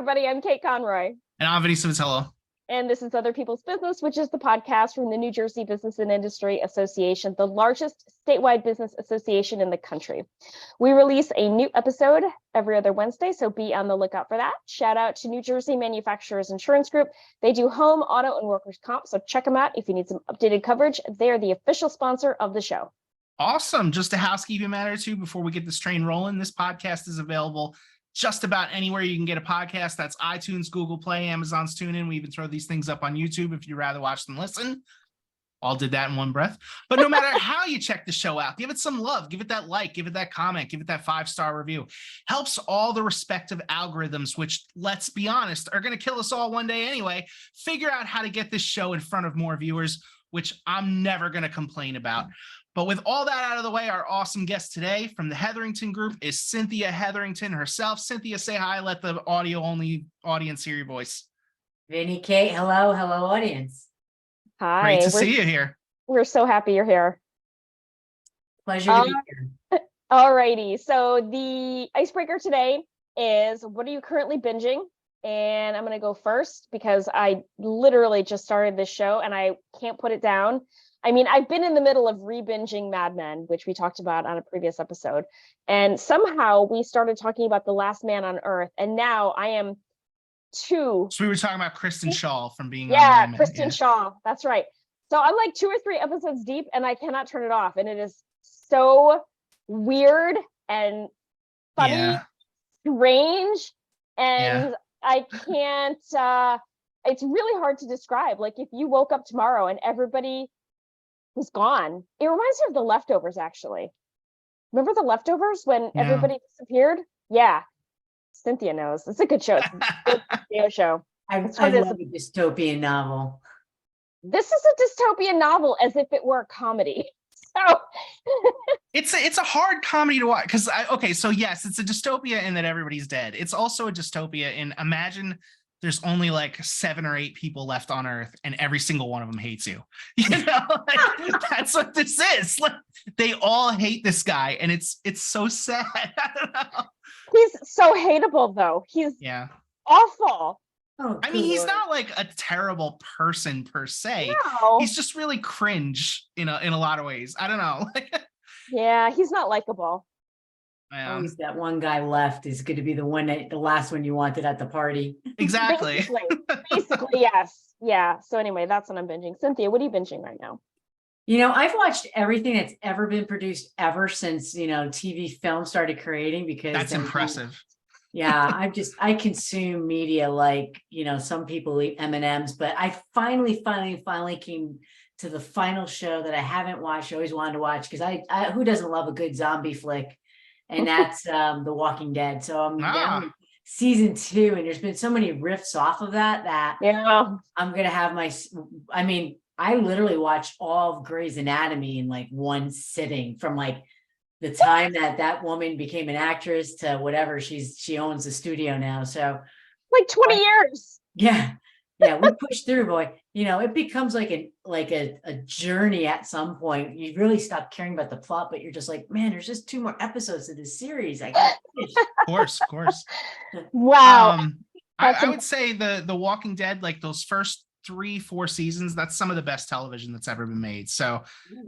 everybody. I'm Kate Conroy. And I'm Vinny Savitello. And this is Other People's Business, which is the podcast from the New Jersey Business and Industry Association, the largest statewide business association in the country. We release a new episode every other Wednesday, so be on the lookout for that. Shout out to New Jersey Manufacturers Insurance Group. They do home, auto, and workers' comp, so check them out if you need some updated coverage. They are the official sponsor of the show. Awesome. Just a housekeeping matter, too, before we get this train rolling. This podcast is available just about anywhere you can get a podcast. That's iTunes, Google Play, Amazon's TuneIn. We even throw these things up on YouTube if you'd rather watch than listen. All did that in one breath. But no matter how you check the show out, give it some love, give it that like, give it that comment, give it that 5-star review. Helps all the respective algorithms, which, let's be honest, are going to kill us all one day anyway, figure out how to get this show in front of more viewers, which I'm never going to complain about. But with all that out of the way, our awesome guest today from the Hetherington Group is Cynthia Hetherington herself. Cynthia, say hi. Let the audio-only audience hear your voice. Vinny, Kate, hello audience. Hi. Great to see you here. We're so happy you're here. Pleasure to be here. All righty. So the icebreaker today is, what are you currently binging? And I'm going to go first because I literally just started this show and I can't put it down. I mean, I've been in the middle of re-binging Mad Men, which we talked about on a previous episode. And somehow we started talking about The Last Man on Earth. And now I am So we were talking about Kristen Shaw from being on Yeah, Mad Men. Kristen Shaw. That's right. So I'm like 2 or 3 episodes deep and I cannot turn it off. And it is so weird and funny, strange. And I can't, it's really hard to describe. Like if you woke up tomorrow and everybody was gone. It reminds me of The Leftovers, actually. Remember The Leftovers when everybody disappeared? Yeah. Cynthia knows. It's a good show. It's a good video show. I love a dystopian novel. This is a dystopian novel as if it were a comedy. So it's a hard comedy to watch because so yes, it's a dystopia in that everybody's dead. It's also a dystopia in imagine there's only like 7 or 8 people left on Earth and every single one of them hates you. You know, like, that's what this is. Like, they all hate this guy and it's so sad. I don't know. He's so hateable though. He's awful. Oh, I mean, he's not like a terrible person per se. No. He's just really cringe in a lot of ways. I don't know. Yeah, he's not likable. Always that one guy left is going to be the last one you wanted at the party. Exactly. Basically, yes. Yeah. So anyway, that's what I'm binging. Cynthia, what are you binging right now? You know, I've watched everything that's ever been produced ever since, TV film started creating because that's impressive. Yeah, I consume media like, some people eat M&Ms, but I finally came to the final show that I haven't watched, I always wanted to watch because I who doesn't love a good zombie flick? And that's The Walking Dead. So I'm down season 2 and there's been so many riffs off of that I'm going to have I literally watched all of Grey's Anatomy in like one sitting from like the time that woman became an actress to whatever she owns a studio now. So like 20 years. Yeah. Yeah. We push through, boy. It becomes like a journey at some point. You really stop caring about the plot, but you're just like, man, there's just 2 more episodes of this series. I got finish. Of course. Wow. I would say the Walking Dead, like those first 3-4 seasons, that's some of the best television that's ever been made. So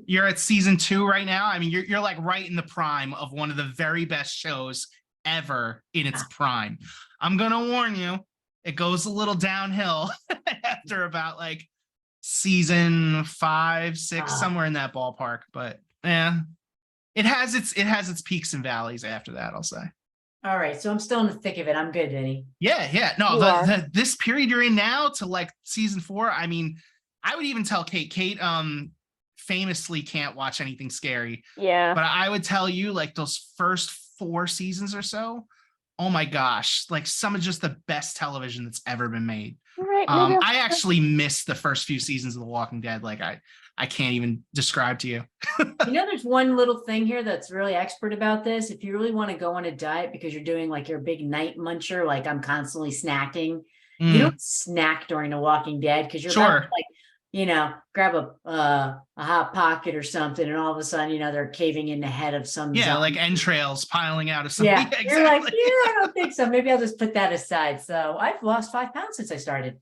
you're at season 2 right now. I mean, you're like right in the prime of one of the very best shows ever in its prime. I'm gonna warn you, it goes a little downhill after about like season 5, 6, somewhere in that ballpark. But it has its peaks and valleys after that, I'll say. All right, so I'm still in the thick of it. I'm good, Vinny. Yeah. No, this period you're in now to like season 4. I mean, I would even tell Kate. Kate famously can't watch anything scary. Yeah. But I would tell you, like those first 4 seasons or so, oh my gosh, like some of just the best television that's ever been made. Right. I actually missed the first few seasons of The Walking Dead. Like I can't even describe to you. There's one little thing here that's really expert about this. If you really want to go on a diet because you're doing like your big night muncher, like I'm constantly snacking, you don't snack during The Walking Dead because you're about to, like, grab a hot pocket or something, and all of a sudden, they're caving in the head of some zombie. like entrails piling out of something. Yeah, Yeah, you're like, exactly. I don't think so. Maybe I'll just put that aside. So I've lost 5 pounds since I started.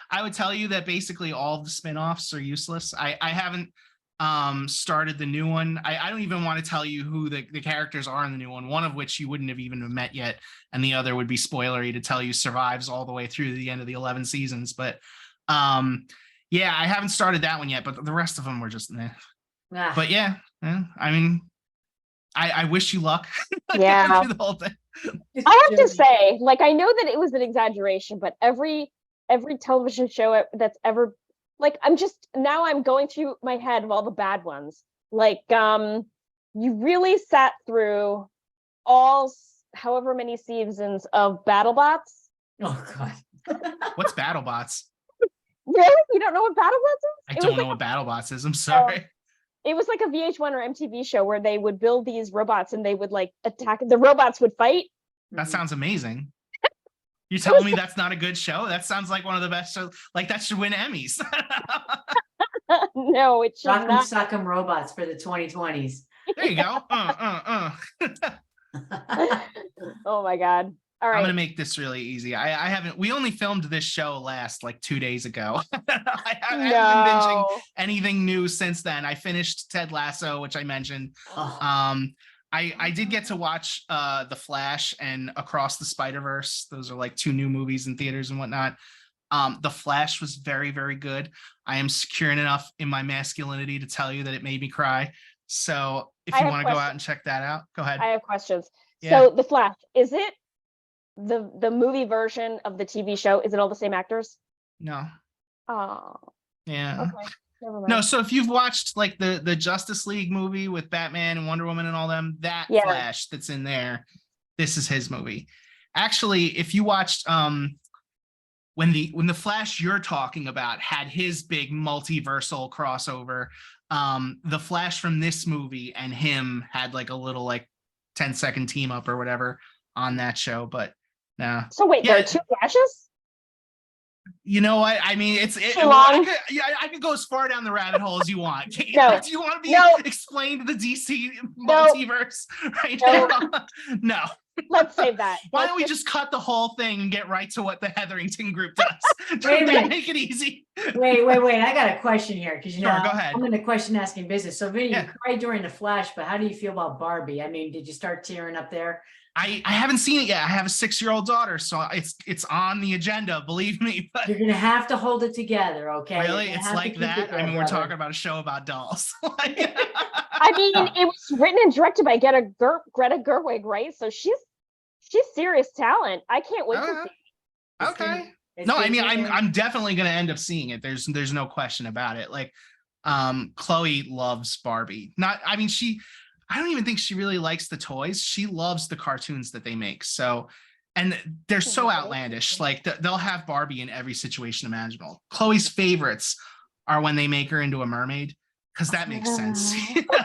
I would tell you that basically all of the spin-offs are useless. I haven't started the new one. I don't even want to tell you who the characters are in the new one of which you wouldn't have even met yet, and the other would be spoilery to tell you survives all the way through the end of the 11 seasons. But yeah, I haven't started that one yet, but the rest of them were just But yeah, I mean, I wish you luck. Yeah. Through the whole thing. I have to say, like, I know that it was an exaggeration, but every television show that's ever, like, I'm going through my head of all the bad ones. Like, you really sat through all however many seasons of BattleBots. Oh God. What's BattleBots? Really? You don't know what BattleBots is? I don't know what BattleBots is. I'm sorry. It was like a VH1 or MTV show where they would build these robots and they would like attack. The robots would fight. That sounds amazing. You telling me that's not a good show? That sounds like one of the best shows. Like that should win Emmys. No, it should Rock'em not. Sock'em Robots for the 2020s. There you go. Oh my God. All right. I'm gonna make this really easy. I haven't. We only filmed this show last like 2 days ago. I haven't been binging anything new since then. I finished Ted Lasso, which I mentioned. Oh. I did get to watch The Flash and Across the Spider-Verse. Those are like 2 new movies in theaters and whatnot. The Flash was very, very good. I am secure enough in my masculinity to tell you that it made me cry. So if you want to go out and check that out, go ahead. I have questions. Yeah. So The Flash, is it the movie version of the TV show? Is it all the same actors? No. Oh. Yeah. Okay. Never mind. No, so if you've watched like the Justice League movie with Batman and Wonder Woman and all them, that Flash that's in there, this is his movie. Actually, if you watched when the Flash you're talking about had his big multiversal crossover, the Flash from this movie and him had like a little like 10-second team up or whatever on that show, but no. So wait, there are 2 Flashes? You know what? I mean, I could go as far down the rabbit hole as you want. No. Do you want to be explained the DC multiverse right now? No. Let's save that. Why don't we just cut the whole thing and get right to what the Hetherington Group does? Wait a minute. Make it easy. Wait. I got a question here because go ahead. I'm in the question asking business. So Vinny, you cried during the Flash, but how do you feel about Barbie? I mean, did you start tearing up there? I haven't seen it yet. I have a 6-year-old daughter, so it's on the agenda, believe me. But you're gonna have to hold it together, okay? Really? It's like that? There, I mean, we're talking about a show about dolls. I mean, it was written and directed by Greta Gerwig, right? So she's serious talent. I can't wait to see. Okay. No, I mean, I'm definitely gonna end up seeing it. There's no question about it. Like, Chloe loves Barbie. I don't even think she really likes the toys. She loves the cartoons that they make. So, and they're so outlandish. Like they'll have Barbie in every situation imaginable. Chloe's favorites are when they make her into a mermaid, because that makes sense.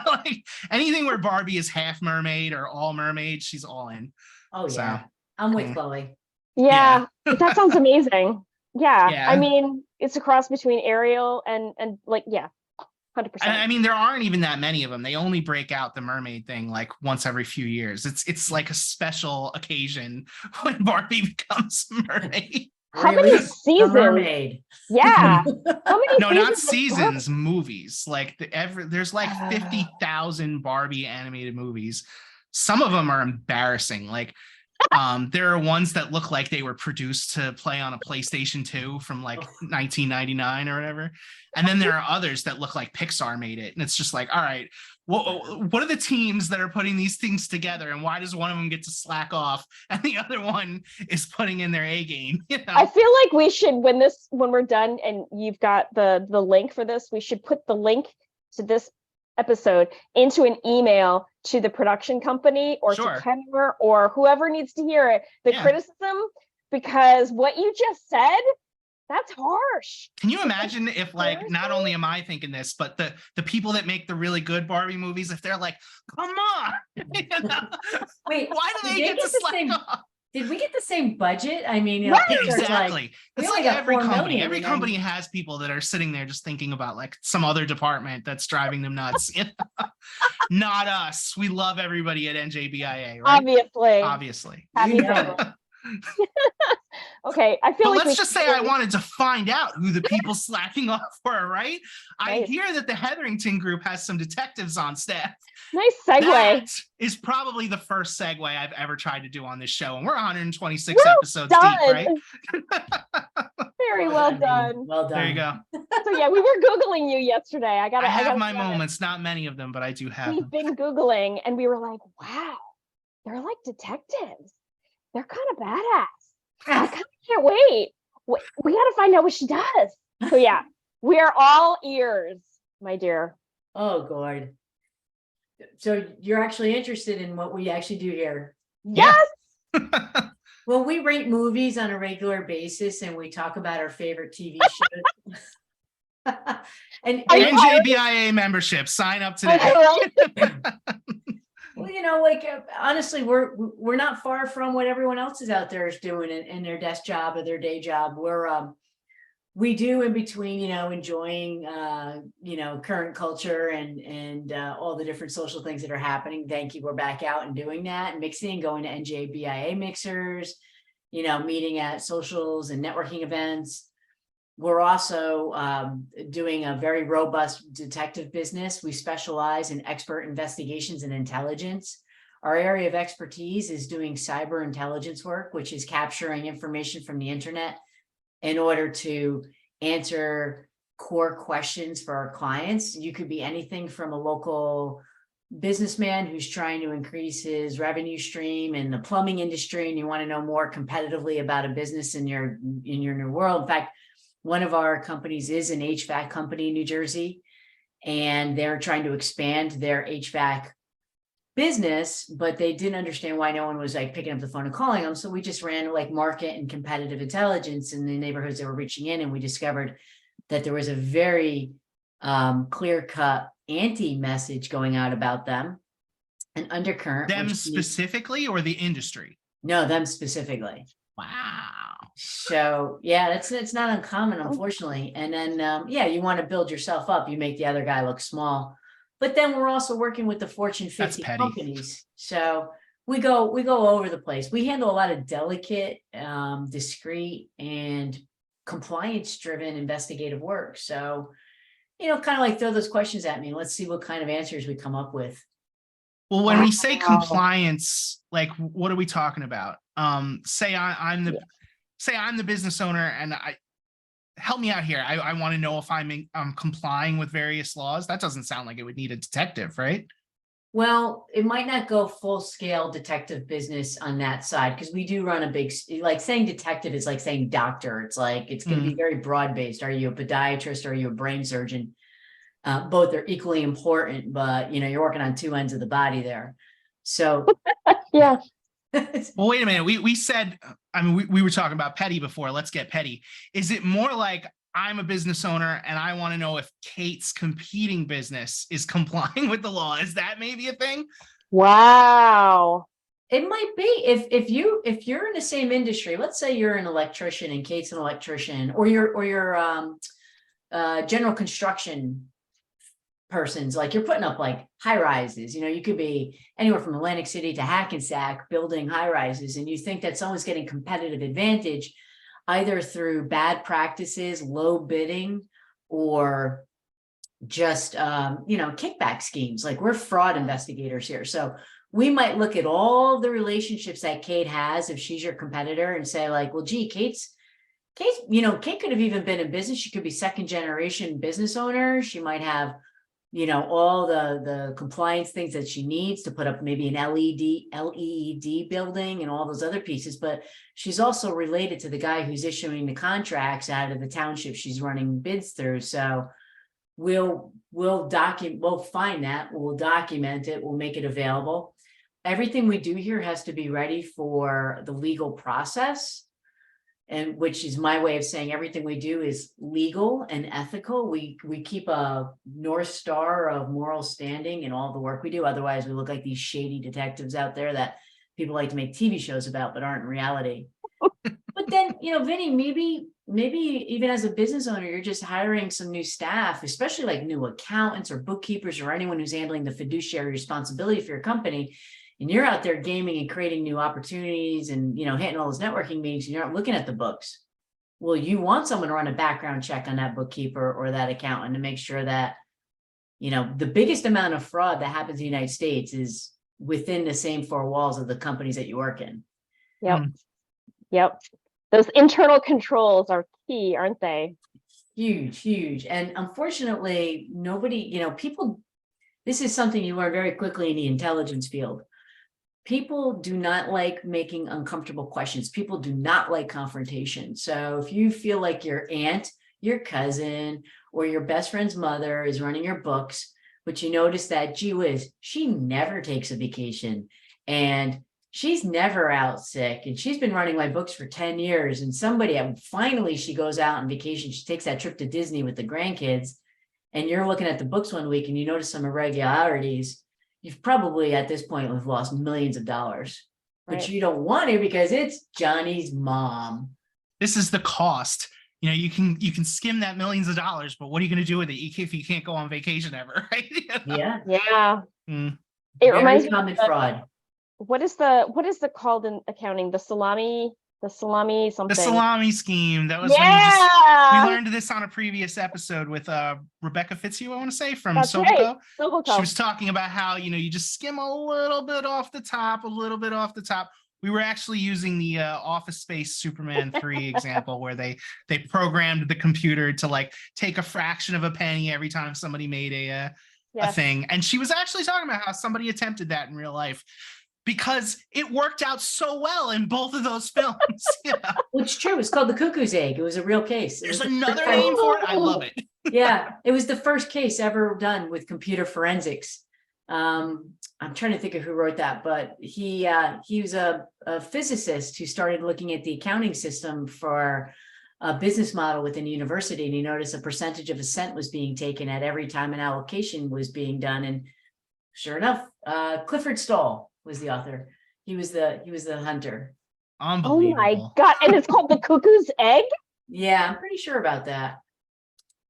Like anything where Barbie is half mermaid or all mermaid, she's all in. Oh yeah, I'm with Chloe. Yeah, that sounds amazing. Yeah, I mean, it's a cross between Ariel and like 100%. I mean, there aren't even that many of them. They only break out the mermaid thing like once every few years. It's like a special occasion when Barbie becomes a mermaid. How many seasons? Mermaid. Yeah. How many? No, not seasons. Movies. Like there's like 50,000 Barbie animated movies. Some of them are embarrassing. Like there are ones that look like they were produced to play on a PlayStation 2 from like 1999 or whatever. And then there are others that look like Pixar made it. And it's just like, all right, what are the teams that are putting these things together? And why does one of them get to slack off and the other one is putting in their A game? You know? I feel like we should, when we're done and you've got the link for this, we should put the link to this episode into an email to the production company or to Kenner or whoever needs to hear it, the criticism, because what you just said, that's harsh. Can you imagine if like, not only am I thinking this, but the people that make the really good Barbie movies, if they're like, come on, you know? Wait, why do they get to slack off? Did we get the same budget? I mean, Right. Pixar's Exactly. we It's only like got every 4 company. million, Every and then- company has people that are sitting there just thinking about like some other department that's driving them nuts. Not us. We love everybody at NJBIA, right? Obviously. Obviously. Happy You know family. Okay, I feel But like let's we just should say I really- wanted to find out who the people slacking off were, right? I Nice. hear that the Hetherington Group has some detectives on staff. Nice segue. That is probably the first segue I've ever tried to do on this show. And we're 126 Well episodes done. deep, right? Very well done. Well done. There you go. So yeah, we were Googling you yesterday. I I have gotta my be honest. moments, not many of them, but I do have We've them. been Googling and we were like, wow, they're like detectives. They're kind of badass. I kind of can't wait. We got to find out what she does. So yeah, we are all ears, my dear. Oh, God. So you're actually interested in what we actually do here? Yeah. Yes. Well, we rate movies on a regular basis and we talk about our favorite TV shows. and Are you- NJBIA membership, sign up today. Okay, right? well, you know, like honestly, we're not far from what everyone else is out there is doing in their desk job or their day job. We do in between, you know, enjoying you know, current culture and all the different social things that are happening. Thank you. We're back out and doing that and mixing, going to NJBIA mixers, you know, meeting at socials and networking events. We're also doing a very robust detective business. We specialize in expert investigations and intelligence. Our area of expertise is doing cyber intelligence work, which is capturing information from the internet in order to answer core questions for our clients. You could be anything from a local businessman who's trying to increase his revenue stream in the plumbing industry, and you want to know more competitively about a business in your new world. In fact, one of our companies is an HVAC company in New Jersey, and they're trying to expand their HVAC business, but they didn't understand why no one was like picking up the phone and calling them. So we just ran like market and competitive intelligence in the neighborhoods that were reaching in, and we discovered that there was a very clear-cut anti-message going out about them, an undercurrent. Them specifically or the industry? No, them specifically. Wow. So yeah, it's not uncommon, unfortunately. And then yeah, you want to build yourself up, you make the other guy look small. But then we're also working with the Fortune 50 companies. So we go over the place. We handle a lot of delicate, discreet, and compliance-driven investigative work. So, you know, kind of like throw those questions at me. Let's see what kind of answers we come up with. Well, when we say compliance, like what are we talking about? Say I'm the business owner and help me out here. I want to know if I'm complying with various laws. That doesn't sound like it would need a detective, right? Well, it might not go full scale detective business on that side, because we do run a big, like saying detective is like saying doctor. It's like, it's going to be very broad based. Are you a podiatrist? Or are you a brain surgeon? Both are equally important, but you know, you're working on two ends of the body there. So yeah. Well, wait a minute. We said, I mean, we were talking about petty before. Let's get petty. Is it more like I'm a business owner and I want to know if Kate's competing business is complying with the law? Is that maybe a thing? Wow. It might be if you're in the same industry. Let's say you're an electrician and Kate's an electrician, or you're general construction persons, like you're putting up like high rises. You know, you could be anywhere from Atlantic City to Hackensack building high rises, and you think that someone's getting competitive advantage either through bad practices, low bidding, or just you know, kickback schemes. Like, we're fraud investigators here, so we might look at all the relationships that Kate has if she's your competitor and say like, well, gee, Kate's, you know, Kate could have even been in business. She could be second generation business owner. She might have, you know, all the compliance things that she needs to put up maybe an LEED building and all those other pieces. But she's also related to the guy who's issuing the contracts out of the township she's running bids through. So we'll find that, we'll document it, we'll make it available. Everything we do here has to be ready for the legal process, and which is my way of saying everything we do is legal and ethical. We keep a North Star of moral standing in all the work we do. Otherwise, we look like these shady detectives out there that people like to make TV shows about, but aren't in reality. But then, Vinny, maybe even as a business owner, you're just hiring some new staff, especially like new accountants or bookkeepers or anyone who's handling the fiduciary responsibility for your company. And you're out there gaming and creating new opportunities and, hitting all those networking meetings, and you're not looking at the books. Well, you want someone to run a background check on that bookkeeper or that accountant to make sure that, the biggest amount of fraud that happens in the United States is within the same four walls of the companies that you work in. Yep. Yep. Those internal controls are key, aren't they? Huge. And unfortunately, nobody, people, this is something you learn very quickly in the intelligence field. People do not like making uncomfortable questions. People do not like confrontation. So if you feel like your aunt, your cousin, or your best friend's mother is running your books, but you notice that, gee whiz, she never takes a vacation and she's never out sick, and she's been running my books for 10 years. And finally she goes out on vacation. She takes that trip to Disney with the grandkids, and you're looking at the books one week and you notice some irregularities. You've probably at this point have lost millions of dollars, but you don't want to because it's Johnny's mom. This is the cost. You can skim that millions of dollars, but what are you going to do with it if you can't go on vacation ever, right? Yeah. It Very reminds me common of fraud. what is the called in accounting? The salami something. The salami scheme. That was when we learned this on a previous episode with Rebecca Fitzhugh, I want to say, from Soboco. Right. Soboco. She was talking about how, you just skim a little bit off the top. We were actually using the Office Space Superman 3 example where they programmed the computer to like take a fraction of a penny every time somebody made a thing. And she was actually talking about how somebody attempted that in real life, because it worked out so well in both of those films. Well, it's true. It's called the Cuckoo's Egg. It was a real case. There's another name for it. I love it. Yeah, it was the first case ever done with computer forensics. I'm trying to think of who wrote that, but he was a physicist who started looking at the accounting system for a business model within a university, and he noticed a percentage of a cent was being taken at every time an allocation was being done. And sure enough, Clifford Stoll was the author. He was the hunter. Unbelievable. Oh my God. And it's called the Cuckoo's Egg? Yeah, I'm pretty sure about that.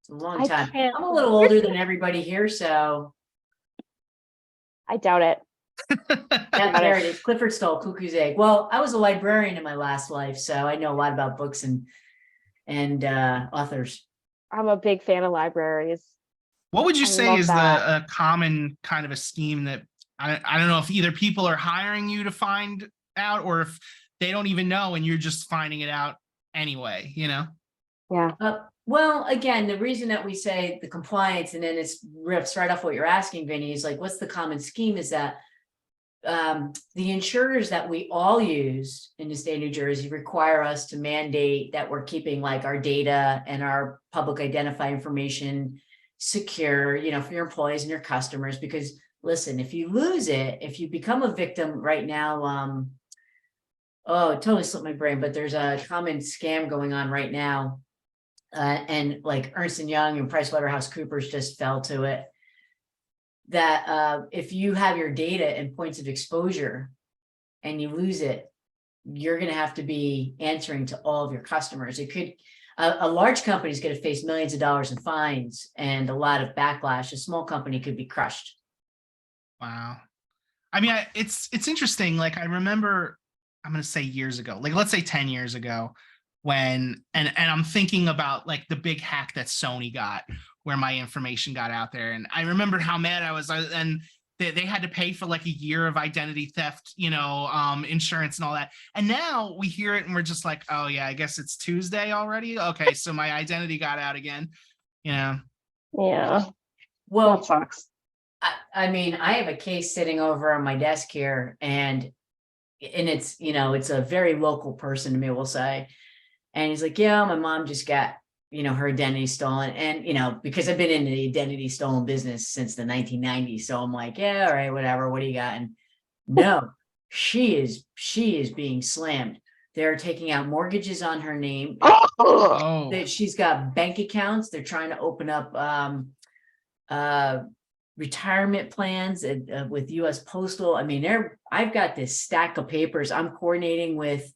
It's a long time. can't- I'm a little older than everybody here, so I doubt it. yeah, there it is. Clifford Stoll, Cuckoo's Egg. Well, I was a librarian in my last life, so I know a lot about books and authors. I'm a big fan of libraries. What would you I say love is that. a common kind of a scheme that I don't know if either people are hiring you to find out or if they don't even know and you're just finding it out anyway, Yeah. Well, again, the reason that we say the compliance, and then it's rips right off what you're asking, Vinny, is like, what's the common scheme, is that the insurers that we all use in the state of New Jersey require us to mandate that we're keeping like our data and our public identify information secure, for your employees and your customers. Because listen, if you lose it, if you become a victim right now, oh, it totally slipped my brain, but there's a common scam going on right now. And like Ernst & Young and PricewaterhouseCoopers just fell to it, that if you have your data and points of exposure and you lose it, you're going to have to be answering to all of your customers. It could, a large company is going to face millions of dollars in fines and a lot of backlash. A small company could be crushed. Wow. I mean, it's interesting. Like I remember, I'm going to say years ago, like let's say 10 years ago, when and I'm thinking about like the big hack that Sony got where my information got out there. And I remember how mad I was, and they had to pay for like a year of identity theft, insurance and all that. And now we hear it and we're just like, oh yeah, I guess it's Tuesday already. Okay. So my identity got out again. Yeah. Well, That sucks. I mean, I have a case sitting over on my desk here, and it's, it's a very local person to me, we'll say. And he's like, yeah, my mom just got, her identity stolen. And, because I've been in the identity stolen business since the 1990s. So I'm like, yeah, all right, whatever. What do you got? And no, she is being slammed. They're taking out mortgages on her name. Oh, That she's got bank accounts. They're trying to open up retirement plans with US Postal. I mean, I've got this stack of papers. I'm coordinating with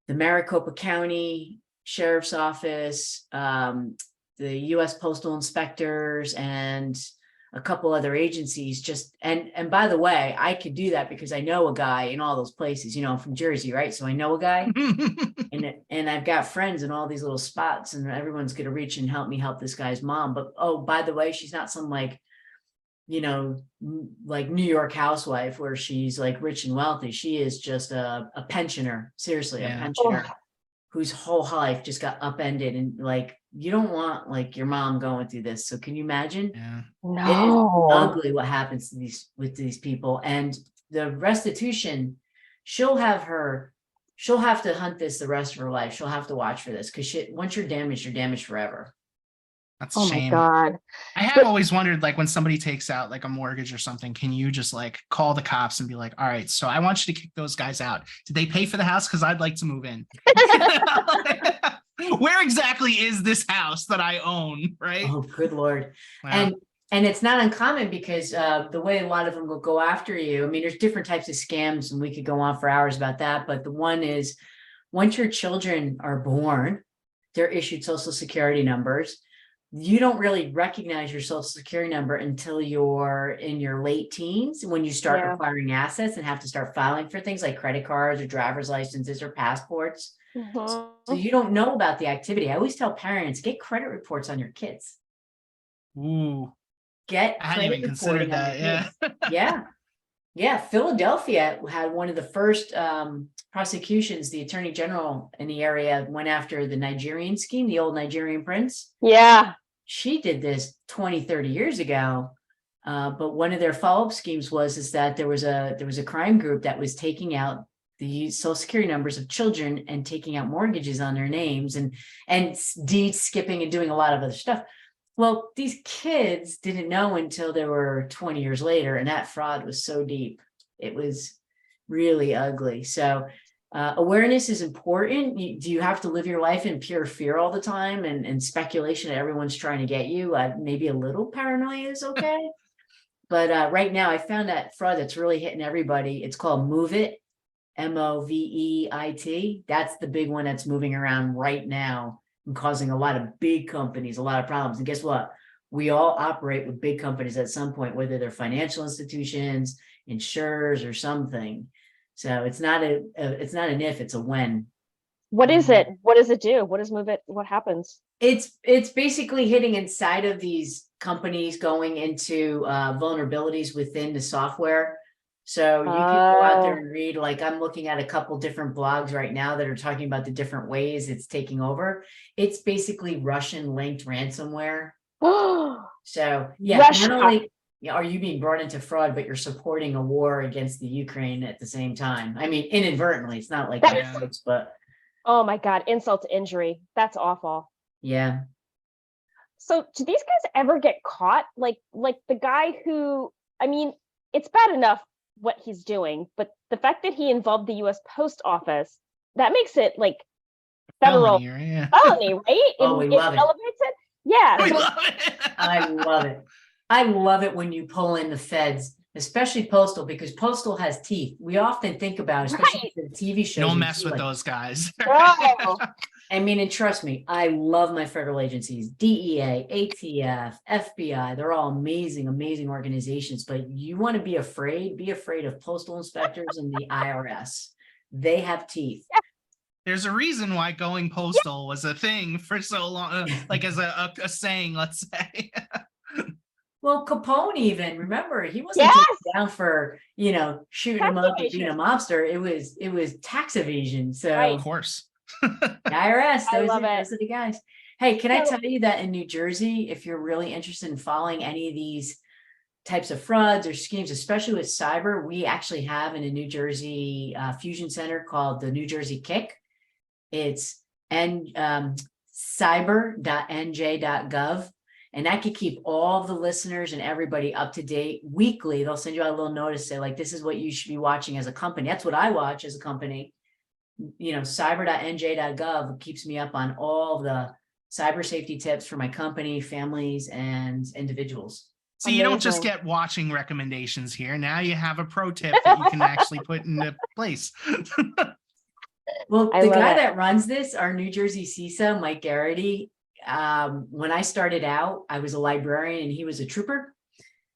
the Maricopa County Sheriff's Office, the US Postal Inspectors, and a couple other agencies. Just and by the way, I could do that because I know a guy in all those places. You know, I'm from Jersey, right? So I know a guy, and I've got friends in all these little spots, and everyone's gonna reach and help me help this guy's mom. But oh, by the way, she's not some like, you know, like New York housewife where she's like rich and wealthy. She is just a pensioner, seriously, a pensioner whose whole life just got upended. And like, you don't want like your mom going through this. So can you imagine? Yeah. It is ugly what happens to these people. And the restitution, she'll have to hunt this the rest of her life. She'll have to watch for this because once you're damaged forever. That's a Oh shame. my God. I have always wondered, like when somebody takes out like a mortgage or something, can you just like call the cops and be like, all right, so I want you to kick those guys out. Did they pay for the house? Because I'd like to move in. Where exactly is this house that I own? Right. Oh, good Lord. Wow. And it's not uncommon because the way a lot of them will go after you. I mean, there's different types of scams, and we could go on for hours about that. But the one is once your children are born, they're issued social security numbers. You don't really recognize your social security number until you're in your late teens, when you start acquiring assets and have to start filing for things like credit cards or driver's licenses or passports. So you don't know about the activity. I always tell parents, get credit reports on your kids. Ooh. I hadn't even considered that. Yeah. Yeah. Philadelphia had one of the first prosecutions. The attorney general in the area went after the Nigerian scheme, the old Nigerian prince. Yeah. She did this 20, 30 years ago. But one of their follow-up schemes was that there was a crime group that was taking out the social security numbers of children and taking out mortgages on their names and deed skipping and doing a lot of other stuff. Well, these kids didn't know until they were 20 years later, and that fraud was so deep. It was really ugly. So awareness is important. Do you have to live your life in pure fear all the time and speculation that everyone's trying to get you? Maybe a little paranoia is okay. But right now I found that fraud that's really hitting everybody. It's called Move It, MOVEIT. That's the big one that's moving around right now and causing a lot of big companies a lot of problems. And guess what? We all operate with big companies at some point, whether they're financial institutions, insurers, or something. So it's not an if, it's a when. What is it? What does it do? What does Move It? What happens? It's basically hitting inside of these companies, going into vulnerabilities within the software. So you can go out there and read, like I'm looking at a couple different blogs right now that are talking about the different ways it's taking over. It's basically Russian linked ransomware. So yeah, not only are you being brought into fraud, but you're supporting a war against the Ukraine at the same time. I mean, inadvertently, it's not like that, folks, but oh my God, insult to injury. That's awful. Yeah. So do these guys ever get caught? Like the guy who, I mean, it's bad enough what he's doing, but the fact that he involved the US Post Office, that makes it like federal felony, right? Oh, we love it. Elevates it. Yeah. We love it. I love it. I love it when you pull in the feds, especially Postal, because Postal has teeth. We often think about, especially the TV shows. Don't mess with those guys. I mean, and trust me, I love my federal agencies, DEA, ATF, FBI. They're all amazing, amazing organizations. But you want to be afraid of postal inspectors and the IRS. They have teeth. There's a reason why going postal was a thing for so long, like as a saying, let's say. Well, Capone even, remember, he wasn't just down for, shooting him up and being a mobster. It was tax evasion. So of course. The IRS, those are the guys. Hey, can I tell you that in New Jersey, if you're really interested in following any of these types of frauds or schemes, especially with cyber, we actually have in a New Jersey fusion center called the New Jersey Kick. It's cyber.nj.gov. And that could keep all the listeners and everybody up to date weekly. They'll send you out a little notice, say like, this is what you should be watching as a company. That's what I watch as a company. Cyber.nj.gov keeps me up on all the cyber safety tips for my company, families, and individuals. So you don't just Amazing. get watching recommendations here. Now you have a pro tip that you can actually put into place. Well, I the love guy it. that runs this, our New Jersey CISA, Mike Garrity, when I started out, I was a librarian and he was a trooper.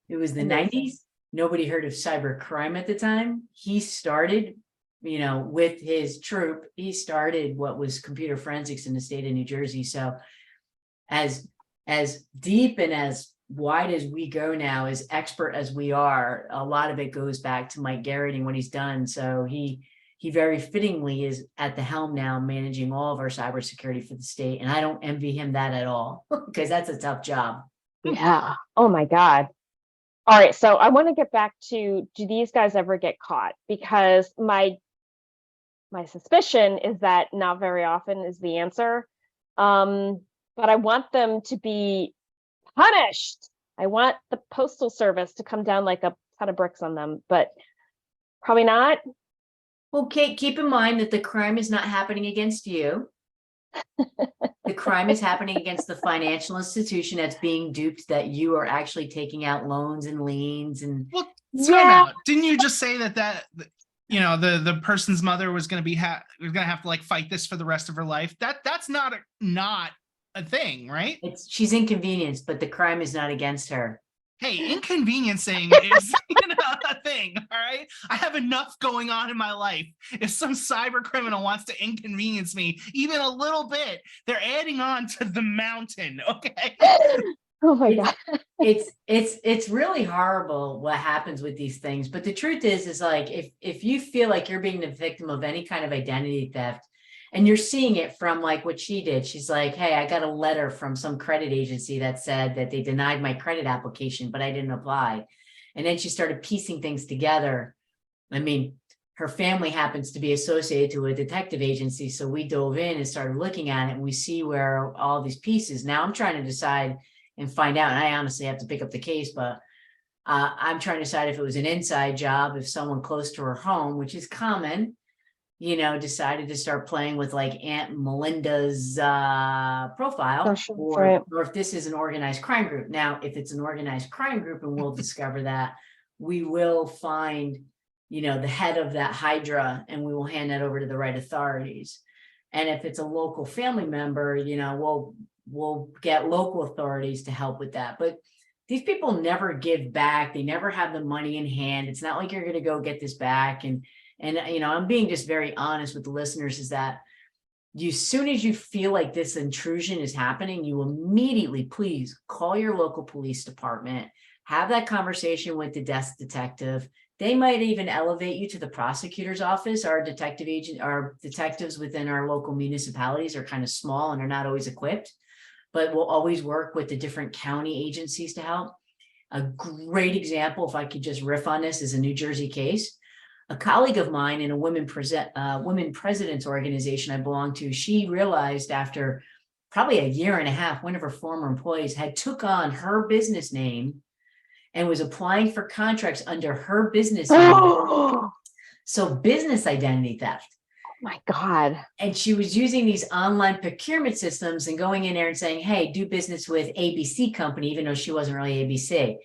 It was the Amazing. 90s. Nobody heard of cyber crime at the time. He started, with his troop, he started what was computer forensics in the state of New Jersey. So as deep and as wide as we go now, as expert as we are, a lot of it goes back to Mike Garrity and what he's done. So he very fittingly is at the helm now, managing all of our cybersecurity for the state. And I don't envy him that at all, because that's a tough job. Yeah. Oh my God. All right. So I want to get back to, do these guys ever get caught? Because my suspicion is that not very often is the answer. But I want them to be punished. I want the postal service to come down like a ton of bricks on them, but probably not. Well, Kate, keep in mind that the crime is not happening against you. The crime is happening against the financial institution that's being duped, that you are actually taking out loans and liens and. Well, time out. Didn't you just say that the person's mother was going to have to like fight this for the rest of her life? That's not a thing, right? She's inconvenienced, but the crime is not against her. Hey, inconveniencing is a thing. All right, I have enough going on in my life. If some cyber criminal wants to inconvenience me even a little bit, they're adding on to the mountain. Okay. Oh my God. It's really horrible what happens with these things. But the truth is like, if you feel like you're being the victim of any kind of identity theft, and you're seeing it from like what she did, she's like, hey, I got a letter from some credit agency that said that they denied my credit application, but I didn't apply. And then she started piecing things together. I mean, her family happens to be associated to a detective agency. So we dove in and started looking at it, and we see where all these pieces. Now I'm trying to decide and find out, and I honestly have to pick up the case, but I'm trying to decide if it was an inside job, if someone close to her home, which is common, decided to start playing with like Aunt Melinda's profile, or if this is an organized crime group. Now, if it's an organized crime group, and we'll discover that, we will find, the head of that hydra, and we will hand that over to the right authorities. And if it's a local family member, we'll get local authorities to help with that. But these people never give back. They never have the money in hand. It's not like you're going to go get this back. And I'm being just very honest with the listeners, is that as soon as you feel like this intrusion is happening, you immediately, please call your local police department, have that conversation with the desk detective. They might even elevate you to the prosecutor's office. Our detectives within our local municipalities are kind of small and are not always equipped, but we'll always work with the different county agencies to help. A great example, if I could just riff on this, is a New Jersey case. A colleague of mine in a women presidents organization I belong to, she realized after probably a year and a half, one of her former employees had took on her business name and was applying for contracts under her business name. So business identity theft. Oh my God. And she was using these online procurement systems and going in there and saying, hey, do business with ABC company, even though she wasn't really ABC.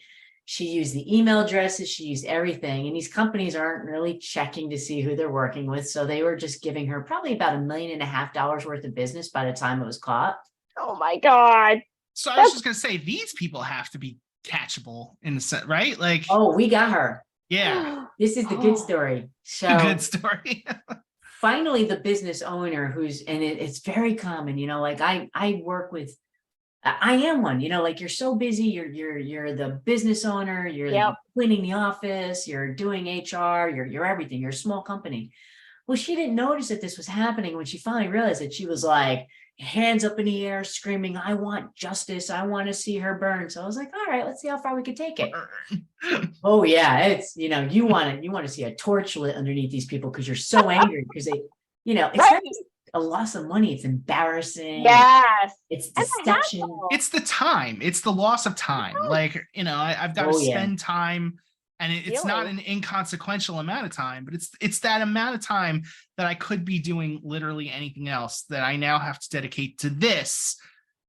She used the email addresses, she used everything. And these companies aren't really checking to see who they're working with. So they were just giving her probably about $1.5 million worth of business by the time it was caught. Oh my God. So I was just going to say, these people have to be catchable in the set, right? Like, oh, we got her. Yeah. This is the good story. So good story. Finally, the business owner it's very common, like I work with, I am one, like you're so busy, you're the business owner, you're cleaning the office, you're doing HR, you're everything, you're a small company. Well, she didn't notice that this was happening. When she finally realized it, she was like, hands up in the air, screaming, I want justice. I want to see her burn. So I was like, all right, let's see how far we can take it. Oh yeah. It's, you want to see a torch lit underneath these people, because you're so angry, because they, it's not just a loss of money. It's embarrassing. Yes. It's deception. It's the time. It's the loss of time. Like, I've got to spend time, and it's not an inconsequential amount of time, but it's that amount of time that I could be doing literally anything else that I now have to dedicate to this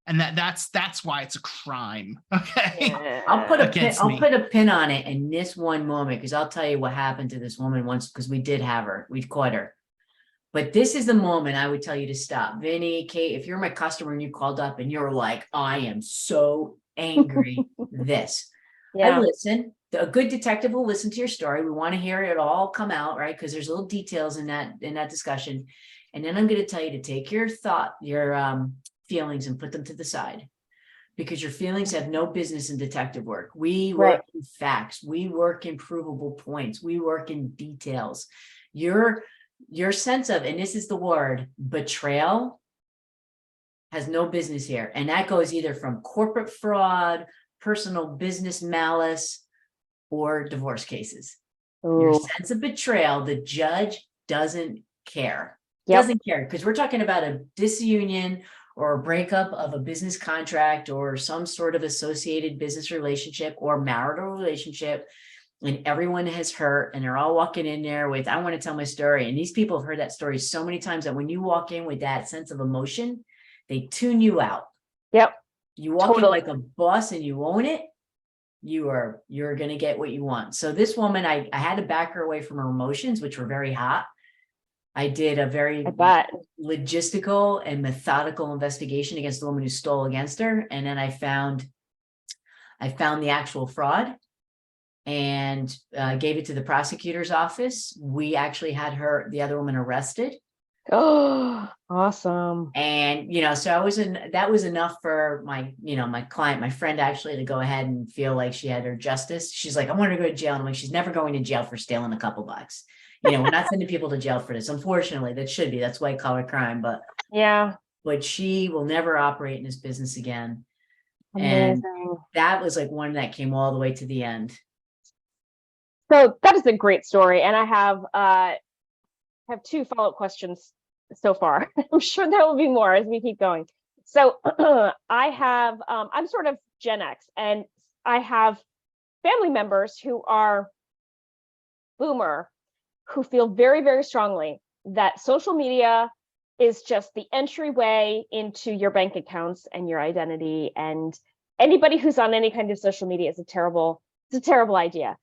And that's why it's a crime. Okay. Yeah. I'll put a pin, Against I'll me. put a pin on it in this one moment, because I'll tell you what happened to this woman once, because we did have her, we caught her. But this is the moment I would tell you to stop. Vinny, Kate, if you're my customer and you called up and you're like, I am so angry, this. I Yeah. listen. A good detective will listen to your story. We want to hear it all come out, right? Because there's little details in that discussion. And then I'm going to tell you to take your feelings and put them to the side, because your feelings have no business in detective work. We Right. work in facts. We work in provable points. We work in details. Your sense of, and this is the word, betrayal, has no business here. And that goes either from corporate fraud, personal business malice, or divorce cases. Your Ooh. sense of betrayal, the judge doesn't care. Yep. Doesn't care, because we're talking about a disunion or a breakup of a business contract or some sort of associated business relationship or marital relationship, and everyone has hurt, and they're all walking in there with, I want to tell my story. And these people have heard that story so many times that when you walk in with that sense of emotion, they tune you out. Yep. You walk in Totally. like a boss and you own it, you're going to get what you want. So this woman, I had to back her away from her emotions, which were very hot. I did a very I bet. logistical and methodical investigation against the woman who stole against her. And then I found the actual fraud and gave it to the prosecutor's office. We actually had the other woman arrested. Oh, awesome. And, so that was enough for my client, my friend, actually, to go ahead and feel like she had her justice. She's like, I want her to go to jail. And I'm like, she's never going to jail for stealing a couple bucks. We're not sending people to jail for this. Unfortunately, that should be. That's white collar crime. But Yeah. But she will never operate in this business again. Amazing. And that was like one that came all the way to the end. So that is a great story. And I have two follow-up questions so far. I'm sure there will be more as we keep going. So I'm sort of Gen X, and I have family members who are boomer, who feel very, very strongly that social media is just the entryway into your bank accounts and your identity. And anybody who's on any kind of social media is a terrible idea.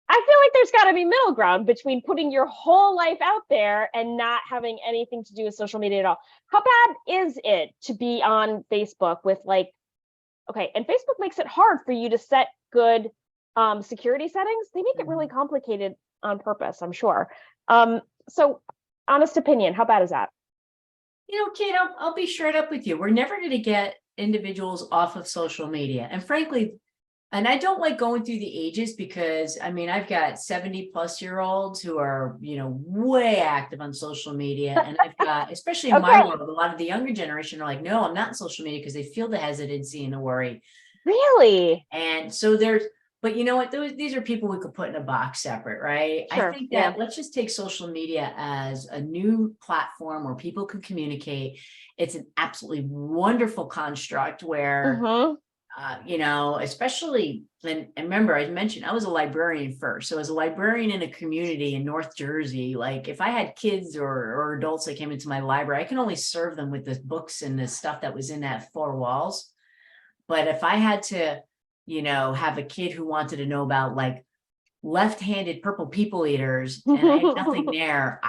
I feel like there's got to be middle ground between putting your whole life out there and not having anything to do with social media at all. How bad is it to be on Facebook with and Facebook makes it hard for you to set good security settings. They make it really complicated on purpose, I'm sure. So honest opinion, how bad is that? Kate, I'll be straight up with you. We're never going to get individuals off of social media. And frankly, and I don't like going through the ages, because I've got 70-plus-year-olds who are, way active on social media. And I've got, especially in my world, a lot of the younger generation are like, no, I'm not on social media, because they feel the hesitancy and the worry. Really? And so but you know what? These are people we could put in a box separate, right? Sure, I think that let's just take social media as a new platform where people can communicate. It's an absolutely wonderful construct where, especially, and remember, I mentioned I was a librarian first. So as a librarian in a community in North Jersey, like if I had kids or adults that came into my library, I can only serve them with the books and the stuff that was in that four walls. But if I had to, have a kid who wanted to know about like left-handed purple people eaters and I had nothing there,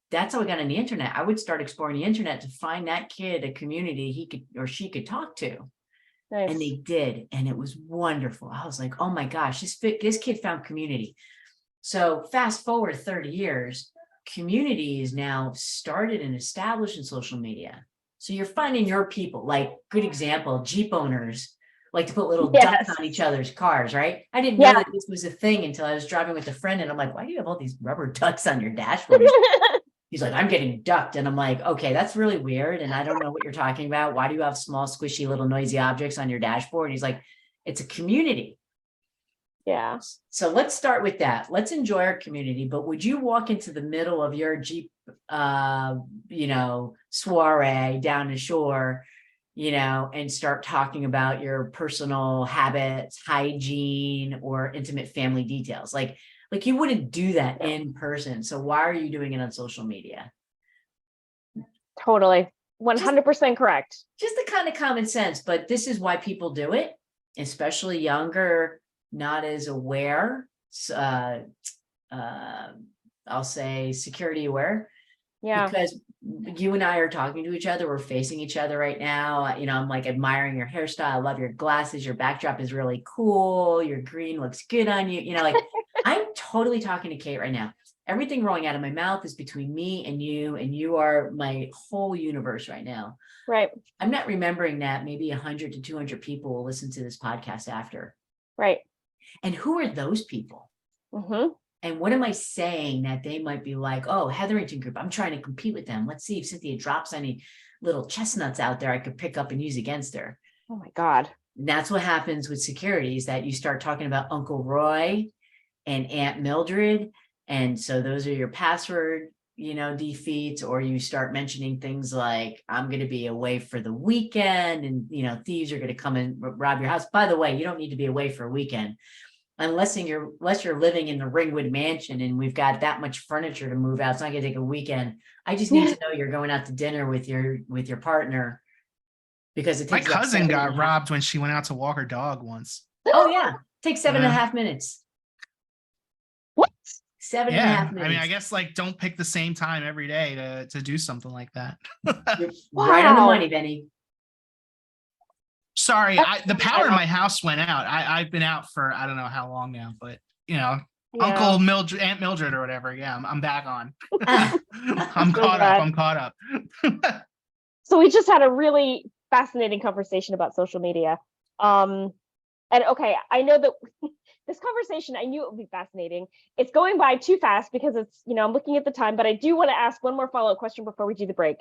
that's how I got on the internet. I would start exploring the internet to find that kid a community he could or she could talk to. Nice. And they did. And it was wonderful. I was like, oh my gosh, this kid found community. So fast forward 30 years, community is now started and established in social media. So you're finding your people, like good example, Jeep owners like to put little ducks on each other's cars, right? I didn't know that this was a thing until I was driving with a friend and I'm like, why do you have all these rubber ducks on your dashboard? He's like, I'm getting ducked. And I'm like, okay, that's really weird. And I don't know what you're talking about. Why do you have small, squishy, little noisy objects on your dashboard? And he's like, it's a community. Yeah. So let's start with that. Let's enjoy our community. But would you walk into the middle of your Jeep, soiree down the shore, and start talking about your personal habits, hygiene, or intimate family details? Like you wouldn't do that in person. So why are you doing it on social media? Totally. 100% correct. Just the kind of common sense, but this is why people do it, especially younger, not as aware. I'll say security aware. Yeah. Because you and I are talking to each other, we're facing each other right now. You know, I'm like admiring your hairstyle, I love your glasses, your backdrop is really cool, your green looks good on you. You know, like I'm totally talking to Kate right now. Everything rolling out of my mouth is between me and you are my whole universe right now. Right. I'm not remembering that maybe 100 to 200 people will listen to this podcast after. Right. And who are those people? Mm-hmm. And what am I saying that they might be like, oh, Hetherington Group, I'm trying to compete with them. Let's see if Cynthia drops any little chestnuts out there I could pick up and use against her. Oh my God. And that's what happens with securities, that you start talking about Uncle Roy and Aunt Mildred. And so those are your password, defeats, or you start mentioning things like, I'm going to be away for the weekend and, thieves are going to come and rob your house. By the way, you don't need to be away for a weekend. Unless you're living in the Ringwood mansion and we've got that much furniture to move out, it's not gonna take a weekend. I just need to know you're going out to dinner with your partner, because it My takes about cousin got 7.5 robbed when she went out to walk her dog once. Oh yeah, takes 7.5 minutes. What? 7.5 Yeah, minutes. I mean, I guess like don't pick the same time every day to do something like that. You're right on the Wow. money, Benny. Sorry, the power in my house went out. I've been out for I don't know how long now, but Yeah. Uncle Mildred, Aunt Mildred or whatever. Yeah, I'm back on. Ah, I'm So caught glad. up. I'm caught up. So we just had a really fascinating conversation about social media. And okay, I know that this conversation, I knew it would be fascinating. It's going by too fast because it's, I'm looking at the time, but I do want to ask one more follow-up question before we do the break.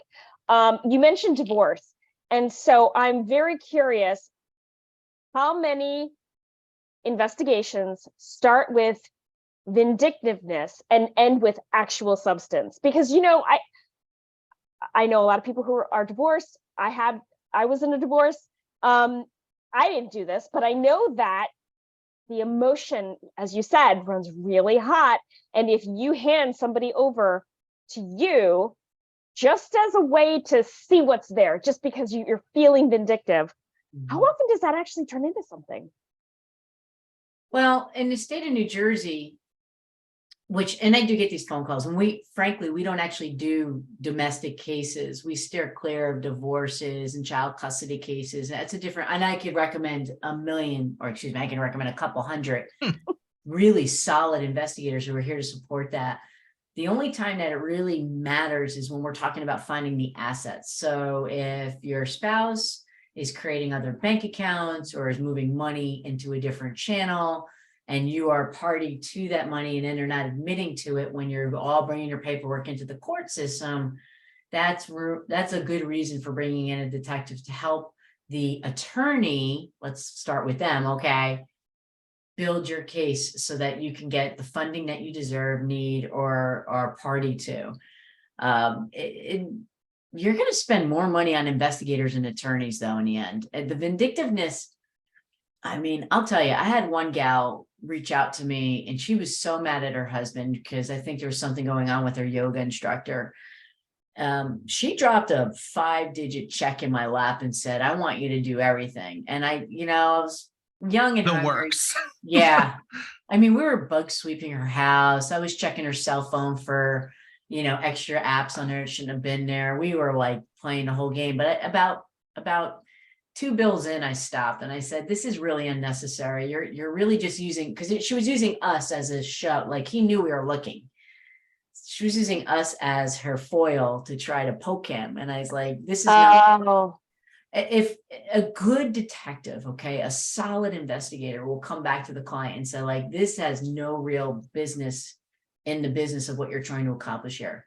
You mentioned divorce. And so I'm very curious, how many investigations start with vindictiveness and end with actual substance? Because, I know a lot of people who are divorced. I was in a divorce. I didn't do this, but I know that the emotion, as you said, runs really hot. And if you hand somebody over to you, just as a way to see what's there, just because you're feeling vindictive, how often does that actually turn into something? Well, in the state of New Jersey, and I do get these phone calls, and we don't actually do domestic cases. We steer clear of divorces and child custody cases. That's and I could recommend I can recommend a couple hundred really solid investigators who are here to support that. The only time that it really matters is when we're talking about finding the assets. So if your spouse is creating other bank accounts or is moving money into a different channel, and you are party to that money and then they're not admitting to it when you're all bringing your paperwork into the court system, that's a good reason for bringing in a detective to help the attorney. Let's start with them, okay? Build your case so that you can get the funding that you deserve, need, or are party to. You're going to spend more money on investigators and attorneys, though, in the end. And the vindictiveness, I mean, I'll tell you, I had one gal reach out to me and she was so mad at her husband because I think there was something going on with her yoga instructor. She dropped a 5-digit check in my lap and said, I want you to do everything. And I was young and The hungry. works. Yeah. I mean, we were bug sweeping her house. I was checking her cell phone for, extra apps on there that shouldn't have been there. We were like playing the whole game, but about 2 bills in, I stopped and I said, this is really unnecessary. You're really just using, because she was using us as a show. Like he knew we were looking. She was using us as her foil to try to poke him. And I was like, this is not, if a good detective, okay, a solid investigator will come back to the client and say like, this has no real business in the business of what you're trying to accomplish here.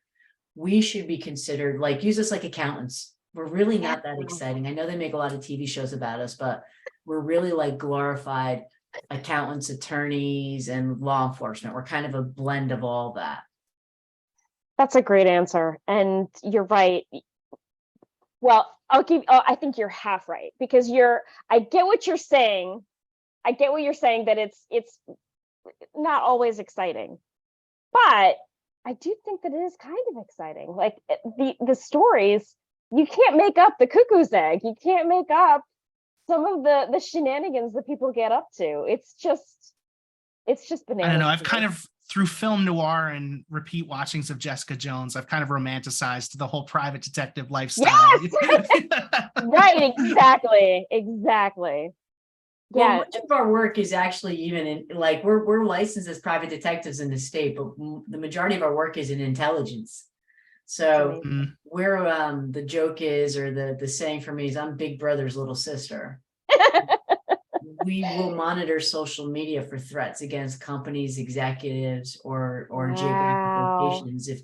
We should be considered like, use us like accountants. We're really not that exciting. I know they make a lot of TV shows about us, but we're really like glorified accountants, attorneys, and law enforcement. We're kind of a blend of all that. That's a great answer. And you're right. Well, I think you're half right, because I get what you're saying. I get what you're saying, that it's not always exciting, but I do think that it is kind of exciting. Like the stories You can't make up the cuckoo's egg. You can't make up some of the shenanigans that people get up to. It's just bananas. I don't know. I've to kind me. of, through film noir and repeat watchings of Jessica Jones, I've kind of romanticized the whole private detective lifestyle. Right, exactly. Well, Yeah. much of our work is actually even in, like, we're licensed as private detectives in the state, but the majority of our work is in intelligence. So we're the joke is, or the saying for me is, I'm Big Brother's little sister. We will monitor social media for threats against companies, executives, or geographic locations. If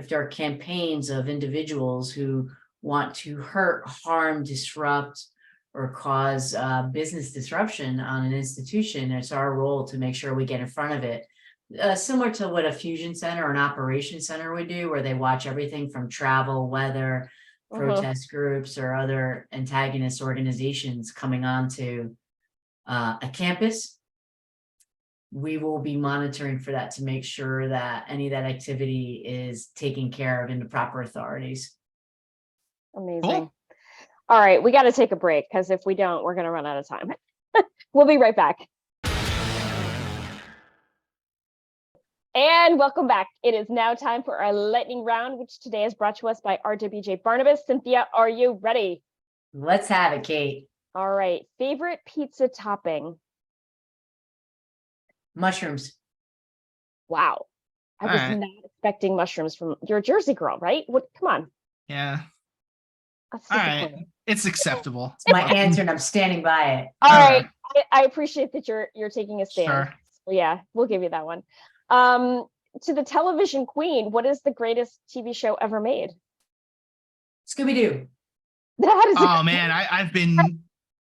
there are campaigns of individuals who want to hurt, harm, disrupt, or cause business disruption on an institution, it's our role to make sure we get in front of it. Similar to what a fusion center or an operations center would do, where they watch everything from travel, weather, protest groups, or other antagonist organizations coming onto a campus. We will be monitoring for that to make sure that any of that activity is taken care of in the proper authorities. Amazing. Cool. All right, we got to take a break, because if we don't, we're going to run out of time. We'll be right back. And welcome back. It is now time for our lightning round, which today is brought to us by RWJ Barnabas. Cynthia, are you ready? Let's have it, Kate. All right. Favorite pizza topping? Mushrooms. Wow. I was not expecting mushrooms from, you're a Jersey girl, right? What? Come on. Yeah. That's All right. disappointing. It's acceptable. It's my answer, and I'm standing by it. All right. I appreciate that you're taking a stand. Sure. Yeah, we'll give you that one. To the television queen, what is the greatest TV show ever made? Scooby-Doo. That is Oh man, I've been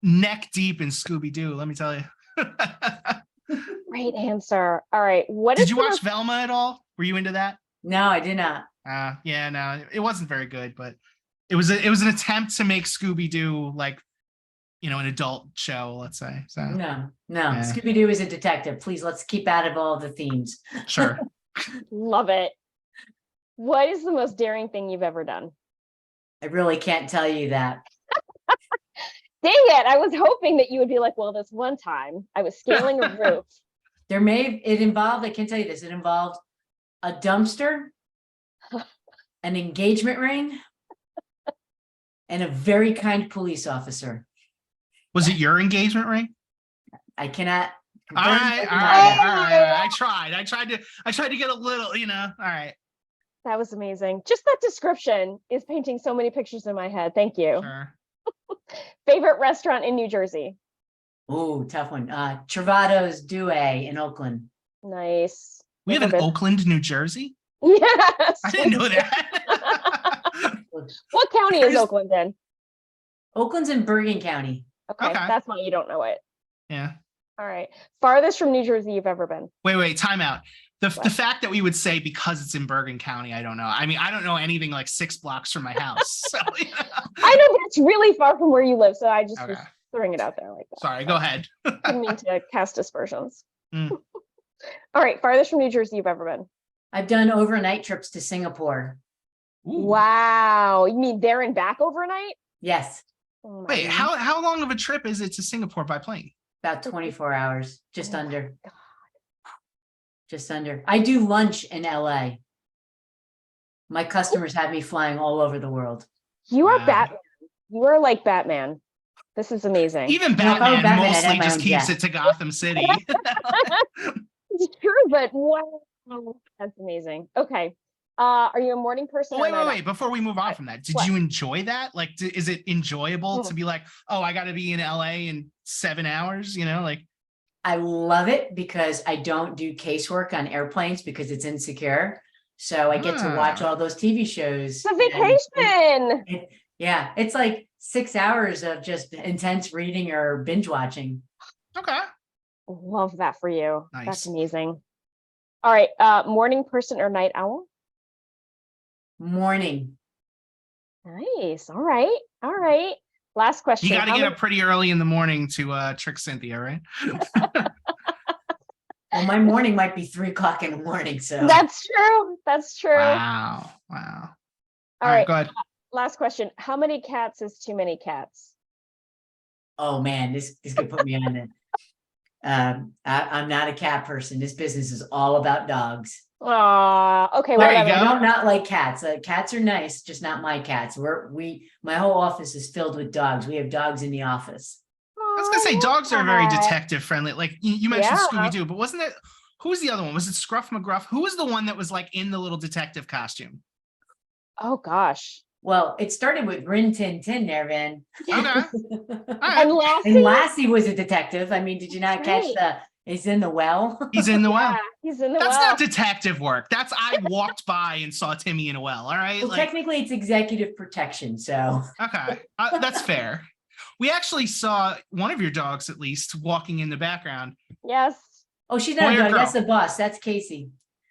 neck deep in Scooby-Doo, let me tell you. great answer. All right. Did you watch Velma at all? Were you into that? No, I did not. Yeah, no, it wasn't very good, but it was an attempt to make Scooby-Doo like, you know, an adult show, let's say. So No. Yeah. Scooby-Doo is a detective. Please, let's keep out of all the themes. Sure. Love it. What is the most daring thing you've ever done? I really can't tell you that. Dang it. I was hoping that you would be like, well, this one time I was scaling a roof. It involved, I can tell you this, it involved a dumpster, an engagement ring, and a very kind police officer. Was it your engagement ring? I cannot. All right. I tried to get a little, you know. All right. That was amazing. Just that description is painting so many pictures in my head. Thank you. Sure. Favorite restaurant in New Jersey? Oh, tough one. Travado's Douay in Oakland. Nice. We have an Oakland, New Jersey? Yes. I didn't know that. What county is Oakland in? Oakland's in Bergen County. Okay, that's why you don't know it. Yeah. All right. Farthest from New Jersey you've ever been? Wait, time out. The fact that we would say because it's in Bergen County, I don't know. I mean, I don't know anything like 6 blocks from my house. So, you know. I know, but it's really far from where you live, so I just was throwing it out there like that. Sorry, go ahead. Didn't mean to cast aspersions. All right, farthest from New Jersey you've ever been? I've done overnight trips to Singapore. Ooh. Wow. You mean there and back overnight? Yes. Oh my Wait, God. how long of a trip is it to Singapore by plane? About 24 hours, just Oh my under. God. Just under. I do lunch in LA. My customers have me flying all over the world. You are Wow. Batman. You are like Batman. This is amazing. Even if I were Batman, Batman, I'd mostly have my just own keeps jet. it to Gotham City. It's true, but wow. That's amazing. Okay. Are you a morning person? Wait. Before we move on from that, did you enjoy that? Like, is it enjoyable to be like, oh, I got to be in LA in 7 hours, you know, like. I love it because I don't do casework on airplanes because it's insecure. So I get to watch all those TV shows. It's a vacation. Yeah, it's like 6 hours of just intense reading or binge watching. Okay. Love that for you. Nice. That's amazing. All right. Morning person or night owl? Morning. Nice. All right. Last question. You got to get up pretty early in the morning to trick Cynthia, right? Well, my morning might be 3 o'clock in the morning. So That's true. Wow. All right. Go ahead. Last question. How many cats is too many cats? Oh man, this could put me on it. I'm not a cat person. This business is all about dogs. Okay, There you whatever. go. I don't not like cats. Cats are nice, just not my cats. My whole office is filled with dogs. We have dogs in the office. I was gonna say dogs are very detective friendly. Like you mentioned Yeah. Scooby Doo, but wasn't it? Who was the other one? Was it Scruff McGruff? Who was the one that was like in the little detective costume? Oh gosh. Well, it started with Rin Tin Tin there, Vin. Okay. All And right. Lassie. And Lassie was a detective. I mean, did you not catch Right. he's in the well? He's in the well. Yeah, he's in the That's well. not detective work. That's I walked by and saw Timmy in a well. All right. Well, Like, technically it's executive protection, so. okay. That's fair. We actually saw one of your dogs, at least, walking in the background. Yes. Oh, she's not Boy a or dog. girl? That's the boss. That's Casey.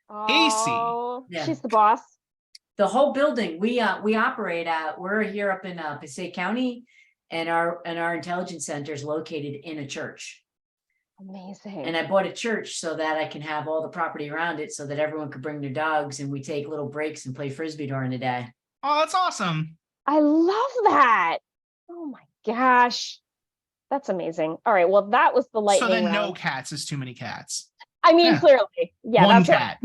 Oh, Yeah. she's the boss. The whole building we operate at, we're here up in Passaic County, and our intelligence center is located in a church. Amazing. And I bought a church so that I can have all the property around it so that everyone could bring their dogs, and we take little breaks and play Frisbee during the day. Oh, that's awesome. I love that. Oh my gosh. That's amazing. All right. Well, that was the lightning So then no round. cats is too many cats. I mean, Yeah. clearly. Yeah, One that's cat.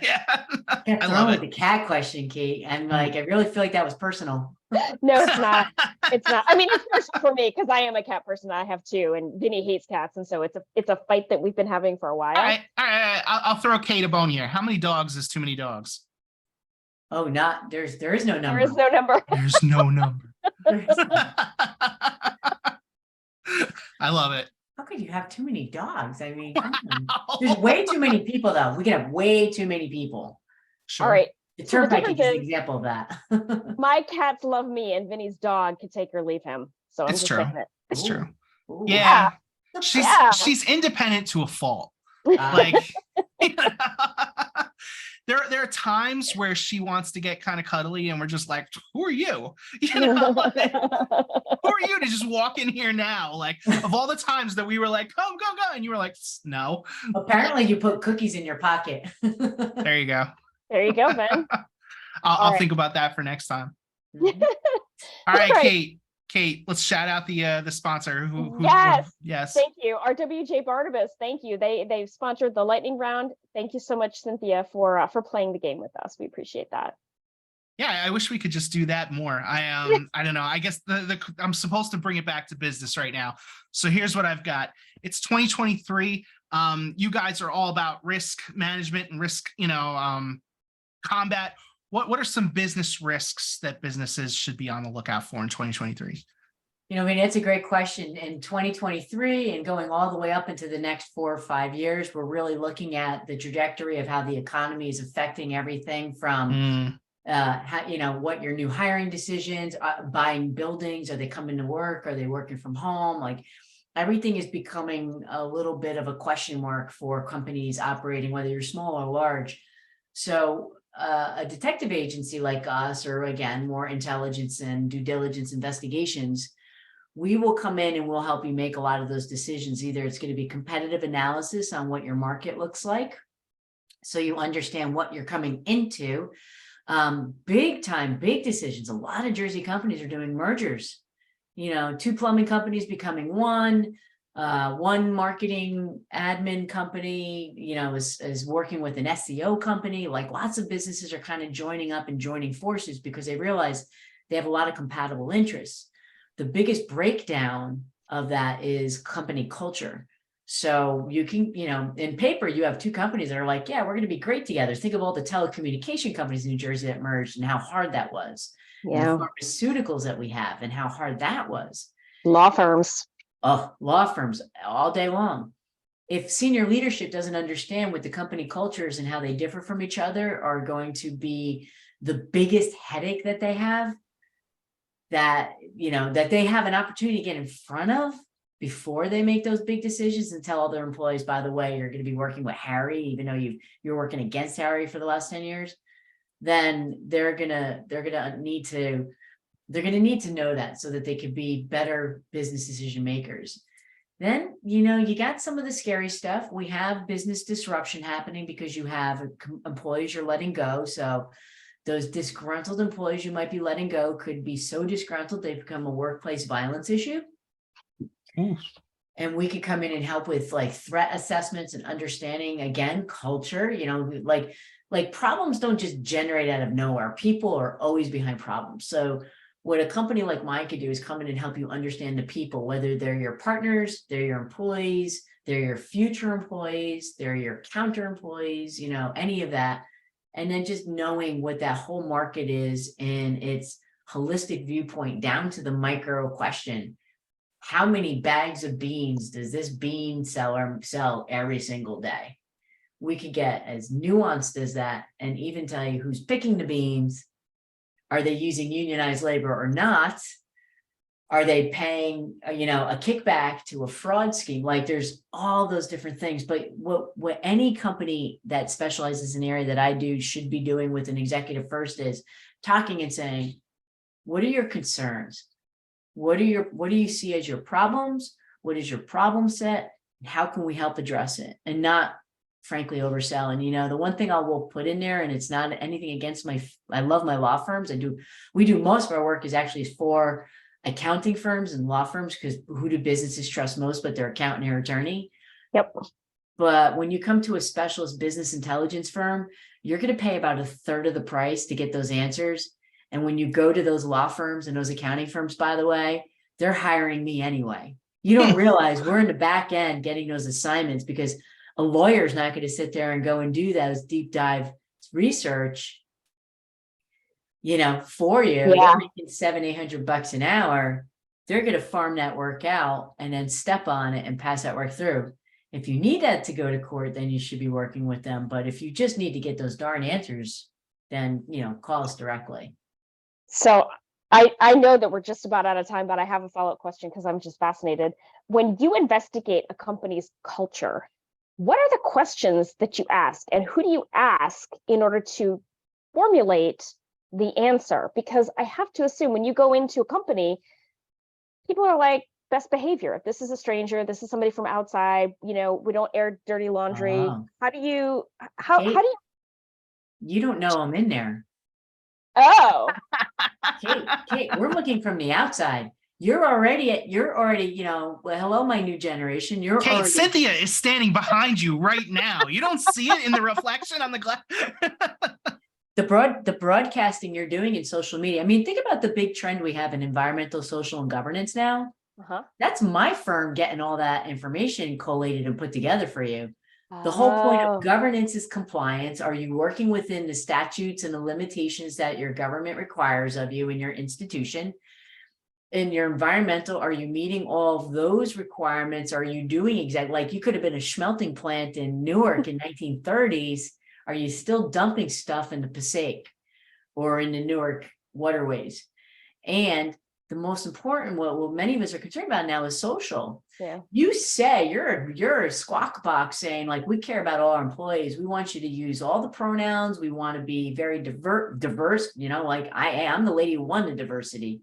Yeah. Got I thrown love with it. the cat question, Kate. I'm like, I really feel like that was personal. right. No, it's not. It's not. I mean, it's personal for me because I am a cat person. I have two, and Vinny hates cats, and so it's a fight that we've been having for a while. All right. I'll throw Kate a bone here. How many dogs is too many dogs? Oh, there is no number. There is no number. There's no number. There's- I love it. How could you have too many dogs? I mean, come on. There's way too many people, though. We can have way too many people. Sure. All right. The So the turnpike is an difference is- example of that. My cats love me, and Vinny's dog could take or leave him. So I'm It's just true. saying it. It's true. Ooh. Yeah. Yeah. She's independent to a fault. Uh, Like there are times where she wants to get kind of cuddly and we're just like, who are you? You know, like, who are you to just walk in here now? Like of all the times that we were like, come, go, go. And you were like, no. apparently you put cookies in your pocket. There you go. There you go, Ben. I'll right. think about that for next time. Mhm. All right, All right. Kate, let's shout out the sponsor. Yes. Thank you. RWJ Barnabas. Thank you. They've sponsored the lightning round. Thank you so much, Cynthia, for playing the game with us. We appreciate that. Yeah, I wish we could just do that more. I don't know. I guess I'm supposed to bring it back to business right now. So here's what I've got. It's 2023. You guys are all about risk management and risk, combat. What are some business risks that businesses should be on the lookout for in 2023? I mean, it's a great question. In 2023 and going all the way up into the next 4 or 5 years, we're really looking at the trajectory of how the economy is affecting everything from what your new hiring decisions, buying buildings, are they coming to work? Are they working from home? Like everything is becoming a little bit of a question mark for companies operating, whether you're small or large. So a detective agency like us, or again, more intelligence and due diligence investigations, we will come in and we'll help you make a lot of those decisions. Either it's going to be competitive analysis on what your market looks like, so you understand what you're coming into. Big decisions. A lot of Jersey companies are doing mergers. 2 plumbing companies becoming one marketing admin company, is working with an SEO company. Like lots of businesses are kind of joining up and joining forces because they realize they have a lot of compatible interests. The biggest breakdown of that is company culture. So you can, in paper, you have 2 companies that are like, yeah, we're going to be great together. Think of all the telecommunication companies in New Jersey that merged and how hard that was. Yeah. And the pharmaceuticals that we have and how hard that was. Law firms. Oh, law firms all day long. If senior leadership doesn't understand what the company cultures and how they differ from each other are going to be the biggest headache that they have, that they have an opportunity to get in front of before they make those big decisions and tell all their employees, by the way, you're going to be working with Harry, even though you're working against Harry for the last 10 years, then they're going to need to know that so that they could be better business decision makers. Then, you got some of the scary stuff. We have business disruption happening because you have employees you're letting go. So Those disgruntled employees you might be letting go could be so disgruntled they've become a workplace violence issue. Oof. And we could come in and help with like threat assessments and understanding, again, culture, like problems don't just generate out of nowhere. People are always behind problems. So what a company like mine could do is come in and help you understand the people, whether they're your partners, they're your employees, they're your future employees, they're your counter employees, any of that. And then just knowing what that whole market is in its holistic viewpoint down to the micro question. How many bags of beans does this bean seller sell every single day? We could get as nuanced as that and even tell you who's picking the beans. Are they using unionized labor or not? Are they paying, a kickback to a fraud scheme? Like there's all those different things. But what any company that specializes in the area that I do should be doing with an executive first is talking and saying, what are your concerns? What do you see as your problems? What is your problem set? And how can we help address it? And not, frankly, oversell. And the one thing I will put in there, and it's not anything against I love my law firms. We do most of our work is actually for accounting firms and law firms, because who do businesses trust most but their accountant or attorney? Yep. But when you come to a specialist business intelligence firm, you're going to pay about a third of the price to get those answers. And when you go to those law firms and those accounting firms, by the way, they're hiring me anyway. You don't realize we're in the back end getting those assignments, because a lawyer is not going to sit there and go and do those deep dive research, for you. Yeah. They're making $700-800 an hour. They're going to farm that work out and then step on it and pass that work through. If you need that to go to court, then you should be working with them. But if you just need to get those darn answers, then, call us directly. So I know that we're just about out of time, but I have a follow-up question because I'm just fascinated. When you investigate a company's culture, what are the questions that you ask, and who do you ask in order to formulate the answer? Because I have to assume when you go into a company, people are like, best behavior. If this is a stranger, this is somebody from outside, we don't air dirty laundry. Oh. How do you You don't know I'm in there. Oh, Kate, we're looking from the outside. You're already, well, hello, my new generation. Kate, Cynthia is standing behind you right now. You don't see it in the reflection on the glass. The broadcasting you're doing in social media. I mean, think about the big trend we have in environmental, social, and governance now. That's my firm getting all that information collated and put together for you. The whole point of governance is compliance. Are you working within the statutes and the limitations that your government requires of you in your institution? In your environmental, are you meeting all of those requirements? Are you doing exactly like you could have been a smelting plant in Newark in 1930s? Are you still dumping stuff in the Passaic or in the Newark waterways? And the most important, what many of us are concerned about now is social. Yeah. You say you're a squawk box saying like, we care about all our employees. We want you to use all the pronouns. We want to be very diverse, like I'm the lady who won the diversity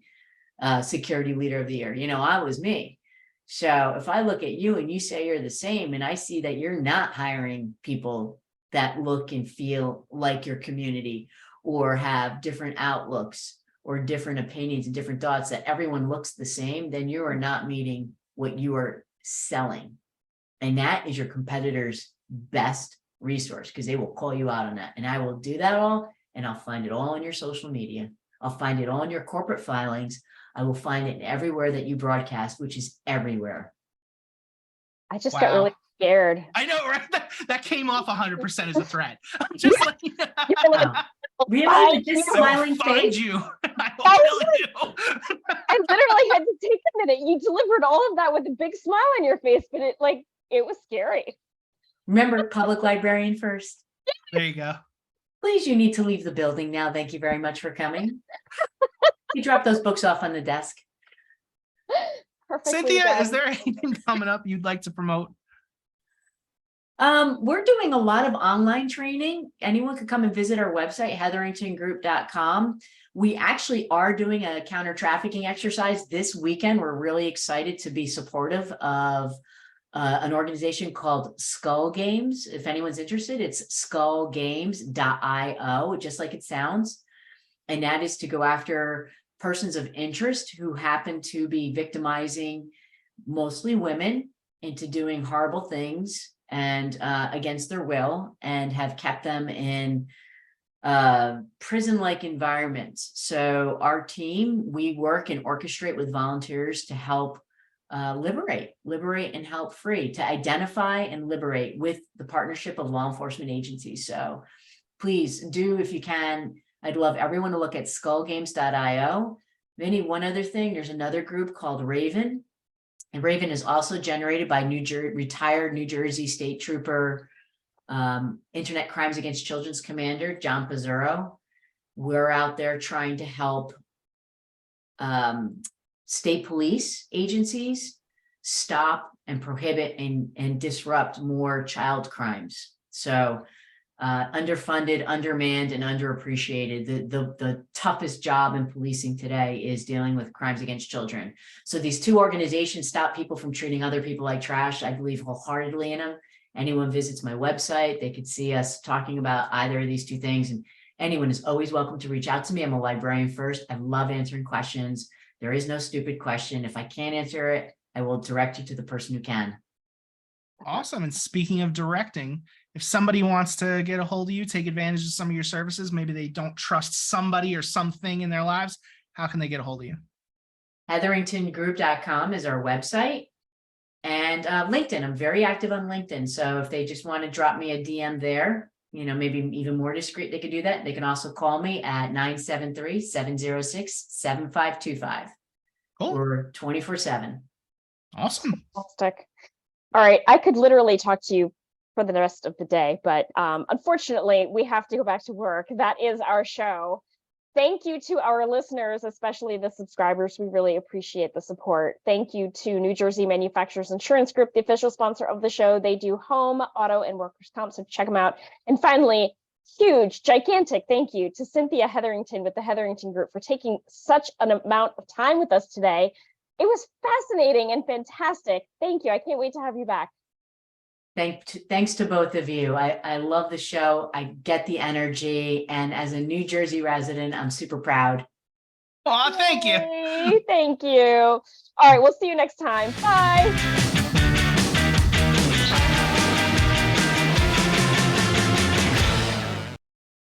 security leader of the year. I was me. So if I look at you and you say you're the same, and I see that you're not hiring people that look and feel like your community or have different outlooks or different opinions and different thoughts, that everyone looks the same, then you are not meeting what you are selling. And that is your competitor's best resource, because they will call you out on that. And I will do that all, and I'll find it all on your social media. I'll find it all in your corporate filings. I will find it everywhere that you broadcast, which is everywhere. I just got really scared. I know, right? That came off 100% as a threat. I'm just like, really? With this smiling face? You. I will kill you. I literally had to take a minute. You delivered all of that with a big smile on your face, but it was scary. Remember, public librarian first. There you go. Please, you need to leave the building now. Thank you very much for coming. You drop those books off on the desk. Perfectly Cynthia, done. is there anything coming up you'd like to promote? We're doing a lot of online training. Anyone could come and visit our website, hetheringtongroup.com. We actually are doing a counter trafficking exercise this weekend. We're really excited to be supportive of an organization called Skull Games. If anyone's interested, it's skullgames.io, just like it sounds. And that is to go after persons of interest who happen to be victimizing mostly women into doing horrible things and against their will, and have kept them in prison-like environments. So our team, we work and orchestrate with volunteers to help liberate and help free, to identify and liberate with the partnership of law enforcement agencies. So please do, if you can, I'd love everyone to look at skullgames.io. Vinny, one other thing, there's another group called Raven. And Raven is also generated by retired New Jersey State Trooper, Internet Crimes Against Children's Commander, John Pizzuro. We're out there trying to help state police agencies stop and prohibit and disrupt more child crimes. So underfunded, undermanned, and underappreciated. The toughest job in policing today is dealing with crimes against children. So these two organizations stop people from treating other people like trash. I believe wholeheartedly in them. Anyone visits my website, they could see us talking about either of these two things. And anyone is always welcome to reach out to me. I'm a librarian first. I love answering questions. There is no stupid question. If I can't answer it, I will direct you to the person who can. Awesome. And speaking of directing, if somebody wants to get a hold of you, take advantage of some of your services, maybe they don't trust somebody or something in their lives, how can they get a hold of you? HetheringtonGroup.com is our website. And LinkedIn, I'm very active on LinkedIn. So if they just want to drop me a DM there, you know, maybe even more discreet, they could do that. They can also call me at 973-706-7525. Cool. We're 24/7. Awesome. Fantastic. All right. I could literally talk to you for the rest of the day, but unfortunately, we have to go back to work. That is our show. Thank you to our listeners, especially the subscribers. We really appreciate the support. Thank you to New Jersey Manufacturers Insurance Group, the official sponsor of the show. They do home, auto, and workers' comp, so check them out. And finally, huge, gigantic thank you to Cynthia Hetherington with the Hetherington Group for taking such an amount of time with us today. It was fascinating and fantastic. Thank you. I can't wait to have you back. Thanks to both of you. I love the show. I get the energy. And as a New Jersey resident, I'm super proud. Oh, thank you. Yay, thank you. All right, we'll see you next time. Bye.